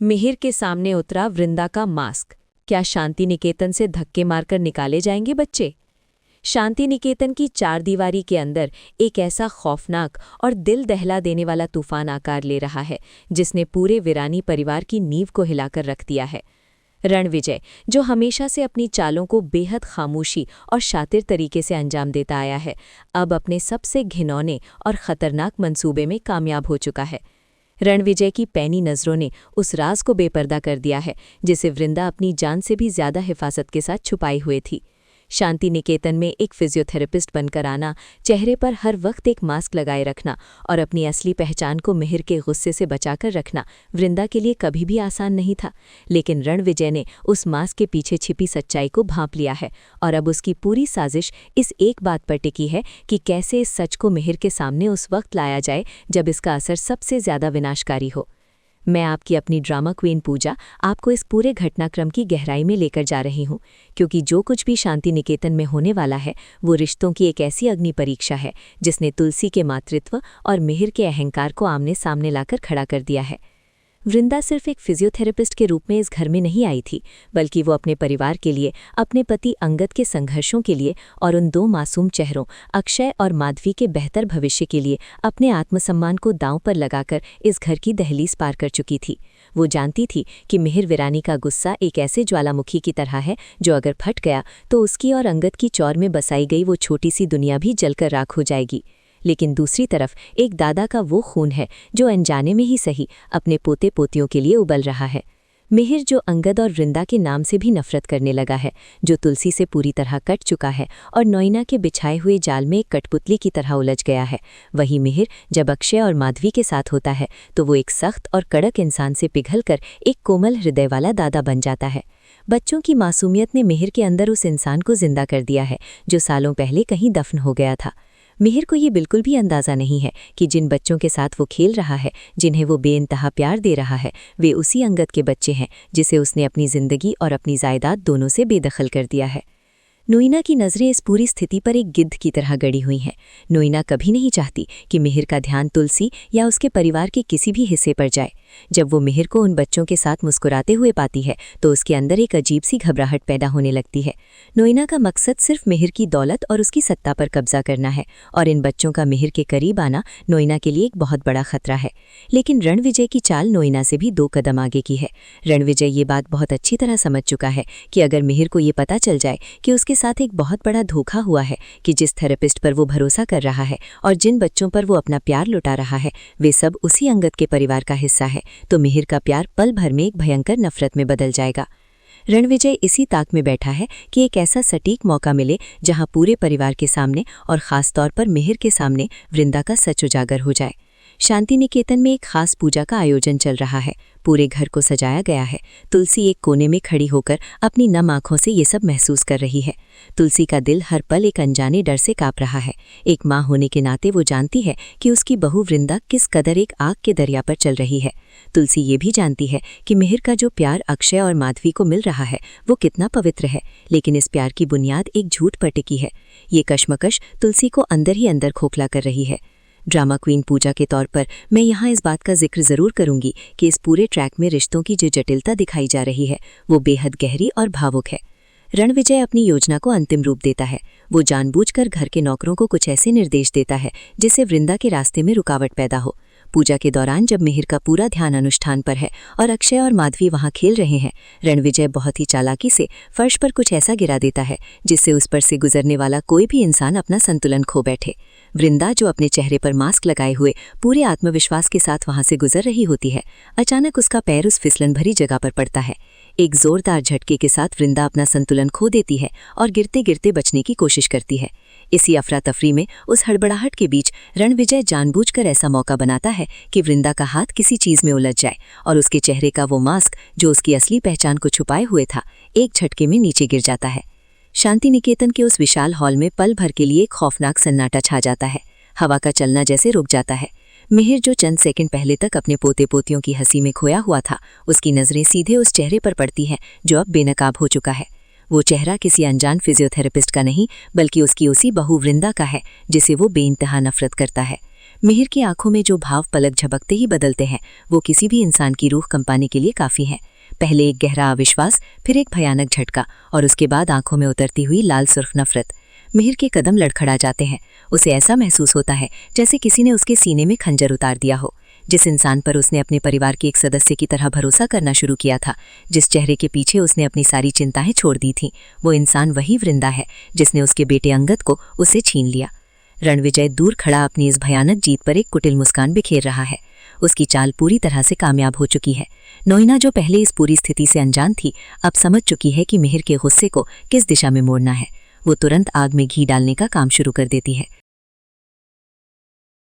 मिहिर के सामने उतरा वृंदा का मास्क। क्या शांति निकेतन से धक्के मारकर निकाले जाएंगे बच्चे? शांति निकेतन की चारदीवारी के अंदर एक ऐसा खौफनाक और दिल दहला देने वाला तूफान आकार ले रहा है जिसने पूरे वीरानी परिवार की नींव को हिलाकर रख दिया है। रणविजय, जो हमेशा से अपनी चालों को बेहद खामोशी और शातिर तरीके से अंजाम देता आया है, अब अपने सबसे घिनौने और खतरनाक मंसूबे में कामयाब हो चुका है। रणविजय की पैनी नज़रों ने उस राज को बेपर्दा कर दिया है जिसे वृंदा अपनी जान से भी ज्यादा हिफाजत के साथ छुपाई हुई थी। शांति निकेतन में एक फिजियोथेरेपिस्ट बनकर आना, चेहरे पर हर वक्त एक मास्क लगाए रखना और अपनी असली पहचान को मिहिर के गुस्से से बचाकर रखना वृंदा के लिए कभी भी आसान नहीं था। लेकिन रणविजय ने उस मास्क के पीछे छिपी सच्चाई को भांप लिया है और अब उसकी पूरी साजिश इस एक बात पर टिकी है कि कैसे इस सच को मिहिर के सामने उस वक्त लाया जाए जब इसका असर सबसे ज्यादा विनाशकारी हो। मैं आपकी अपनी ड्रामा क्वीन पूजा आपको इस पूरे घटनाक्रम की गहराई में लेकर जा रही हूँ, क्योंकि जो कुछ भी शांति निकेतन में होने वाला है वो रिश्तों की एक ऐसी अग्नि परीक्षा है जिसने तुलसी के मातृत्व और मिहिर के अहंकार को आमने सामने लाकर खड़ा कर दिया है। वृंदा सिर्फ एक फिजियोथेरेपिस्ट के रूप में इस घर में नहीं आई थी, बल्कि वो अपने परिवार के लिए, अपने पति अंगद के संघर्षों के लिए और उन दो मासूम चेहरों अक्षय और माधवी के बेहतर भविष्य के लिए अपने आत्मसम्मान को दांव पर लगाकर इस घर की दहलीज पार कर चुकी थी। वो जानती थी कि मिहिर वीरानी का गुस्सा एक ऐसे ज्वालामुखी की तरह है जो अगर फट गया तो उसकी और अंगद की चौर में बसाई गई वो छोटी सी दुनिया भी जलकर राख हो जाएगी। लेकिन दूसरी तरफ एक दादा का वो खून है जो अनजाने में ही सही अपने पोते पोतियों के लिए उबल रहा है। मिहिर जो अंगद और वृंदा के नाम से भी नफरत करने लगा है, जो तुलसी से पूरी तरह कट चुका है और नोइना के बिछाए हुए जाल में एक कठपुतली की तरह उलझ गया है, वही मिहिर जब अक्षय और माधवी के साथ होता है तो वो एक सख्त और कड़क इंसान से पिघलकर एक कोमल हृदय वाला दादा बन जाता है। बच्चों की मासूमियत ने मिहिर के अंदर उस इंसान को जिंदा कर दिया है जो सालों पहले कहीं दफन हो गया था। मिहिर को ये बिल्कुल भी अंदाज़ा नहीं है कि जिन बच्चों के साथ वो खेल रहा है, जिन्हें वो बेइंतहा प्यार दे रहा है, वे उसी अंगद के बच्चे हैं जिसे उसने अपनी ज़िंदगी और अपनी जायदाद दोनों से बेदखल कर दिया है। नोइना की नज़रें इस पूरी स्थिति पर एक गिद्ध की तरह गड़ी हुई हैं। नोइना कभी नहीं चाहती कि मिहिर का ध्यान तुलसी या उसके परिवार के किसी भी हिस्से पर जाए। जब वो मिहिर को उन बच्चों के साथ मुस्कुराते हुए पाती है तो उसके अंदर एक अजीब सी घबराहट पैदा होने लगती है। नोइना का मकसद सिर्फ मिहिर की दौलत और उसकी सत्ता पर कब्जा करना है और इन बच्चों का मिहिर के करीब आना नोइना के लिए एक बहुत बड़ा खतरा है। लेकिन रणविजय की चाल नोइना से भी 2 कदम आगे की है। रणविजय ये बात बहुत अच्छी तरह समझ चुका है कि अगर मिहिर को ये पता चल जाए कि उसके साथ एक बहुत बड़ा धोखा हुआ है, कि जिस थेरेपिस्ट पर वो भरोसा कर रहा है और जिन बच्चों पर वो अपना प्यार लुटा रहा है वे सब उसी अंगद के परिवार का हिस्सा है, तो मिहिर का प्यार पल भर में एक भयंकर नफरत में बदल जाएगा। रणविजय इसी ताक में बैठा है कि एक ऐसा सटीक मौका मिले जहां पूरे परिवार के सामने और खास तौर पर मिहिर के सामने वृंदा का सच उजागर हो जाए। शांति निकेतन में एक खास पूजा का आयोजन चल रहा है। पूरे घर को सजाया गया है। तुलसी एक कोने में खड़ी होकर अपनी नम आंखों से ये सब महसूस कर रही है। तुलसी का दिल हर पल एक अनजाने डर से कांप रहा है। एक माँ होने के नाते वो जानती है कि उसकी बहू वृंदा किस कदर एक आग के दरिया पर चल रही है। तुलसी ये भी जानती है कि मिहिर का जो प्यार अक्षय और माधवी को मिल रहा है वो कितना पवित्र है, लेकिन इस प्यार की बुनियाद एक झूठ पर टिकी है। ये कश्मकश तुलसी को अंदर ही अंदर खोखला कर रही है। ड्रामा क्वीन पूजा के तौर पर मैं यहाँ इस बात का जिक्र जरूर करूंगी कि इस पूरे ट्रैक में रिश्तों की जो जटिलता दिखाई जा रही है वो बेहद गहरी और भावुक है। रणविजय अपनी योजना को अंतिम रूप देता है। वो जानबूझकर घर के नौकरों को कुछ ऐसे निर्देश देता है जिससे वृंदा के रास्ते में रुकावट पैदा हो। पूजा के दौरान जब मिहिर का पूरा ध्यान अनुष्ठान पर है और अक्षय और माधवी वहां खेल रहे हैं, रणविजय बहुत ही चालाकी से फर्श पर कुछ ऐसा गिरा देता है जिससे उस पर से गुजरने वाला कोई भी इंसान अपना संतुलन खो बैठे। वृंदा, जो अपने चेहरे पर मास्क लगाए हुए पूरे आत्मविश्वास के साथ वहां से गुजर रही होती है, अचानक उसका पैर उस फिसलन भरी जगह पर पड़ता है। एक जोरदार झटके के साथ वृंदा अपना संतुलन खो देती है और गिरते गिरते बचने की कोशिश करती है। इसी अफरा तफरी में, उस हड़बड़ाहट के बीच रणविजय जानबूझकर ऐसा मौका बनाता है कि वृंदा का हाथ किसी चीज में उलझ जाए और उसके चेहरे का वो मास्क जो उसकी असली पहचान को छुपाए हुए था, एक झटके में नीचे गिर जाता है। शांति निकेतन के उस विशाल हॉल में पल भर के लिए एक खौफनाक सन्नाटा छा जाता है। हवा का चलना जैसे रुक जाता है। मिहिर, जो चंद सेकंड पहले तक अपने पोते पोतियों की हंसी में खोया हुआ था, उसकी नजरें सीधे उस चेहरे पर पड़ती हैं जो अब बेनकाब हो चुका है। वो चेहरा किसी अनजान फिजियोथेरेपिस्ट का नहीं, बल्कि उसकी उसी बहू वृंदा का है जिसे वो बेइंतहा नफरत करता है। मिहिर की आंखों में जो भाव पलक झपकते ही बदलते हैं वो किसी भी इंसान की रूह कंपाने के लिए काफी है। पहले एक गहरा अविश्वास, फिर एक भयानक झटका और उसके बाद आंखों में उतरती हुई लाल सुर्ख नफरत। मिहिर के कदम लड़खड़ा जाते हैं। उसे ऐसा महसूस होता है जैसे किसी ने उसके सीने में खंजर उतार दिया हो। जिस इंसान पर उसने अपने परिवार के एक सदस्य की तरह भरोसा करना शुरू किया था, जिस चेहरे के पीछे उसने अपनी सारी चिंताएं छोड़ दी थीं, वो इंसान वही वृंदा है जिसने उसके बेटे अंगद को उससे छीन लिया। रणविजय दूर खड़ा अपनी इस भयानक जीत पर एक कुटिल मुस्कान बिखेर रहा है। उसकी चाल पूरी तरह से कामयाब हो चुकी है। नोइना, जो पहले इस पूरी स्थिति से अनजान थी, अब समझ चुकी है कि मिहिर के गुस्से को किस दिशा में मोड़ना है। वो तुरंत आग में घी डालने का काम शुरू कर देती है।